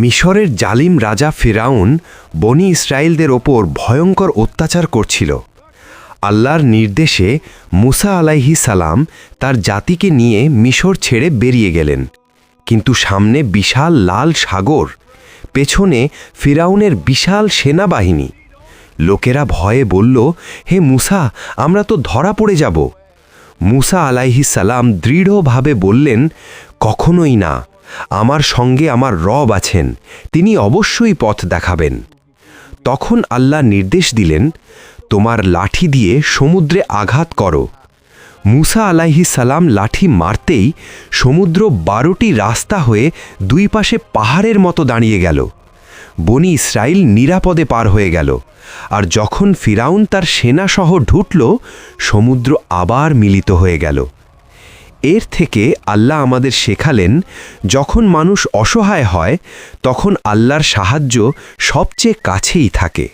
মিশরের জালিম রাজা ফিরাউন বনি ইসরায়েলদের ওপর ভয়ঙ্কর অত্যাচার করছিল। আল্লাহর নির্দেশে মুসা আলাইহিস সালাম তার জাতিকে নিয়ে মিশর ছেড়ে বেরিয়ে গেলেন। কিন্তু সামনে বিশাল লাল সাগর, পেছনে ফিরাউনের বিশাল সেনাবাহিনী। লোকেরা ভয়ে বলল, হে মুসা, আমরা তো ধরা পড়ে যাব। মুসা আলাইহিস সালাম দৃঢ়ভাবে বললেন, কখনোই না, আমার সঙ্গে আমার রব আছেন, তিনি অবশ্যই পথ দেখাবেন। তখন আল্লাহ নির্দেশ দিলেন, তোমার লাঠি দিয়ে সমুদ্রে আঘাত করো। মুসা আলাইহিস সালাম লাঠি মারতেই সমুদ্র 12টি রাস্তা হয়ে দুই পাশে পাহাড়ের মতো দাঁড়িয়ে গেল। বনি ইসরায়েল নিরাপদে পার হয়ে গেল। আর যখন ফিরাউন তার সেনাসহ ঢুটল, সমুদ্র আবার মিলিত হয়ে গেল। এর থেকে আল্লাহ আমাদের শেখালেন, যখন মানুষ অসহায় হয় তখন আল্লাহর সাহায্য সবচেয়ে কাছেই থাকে।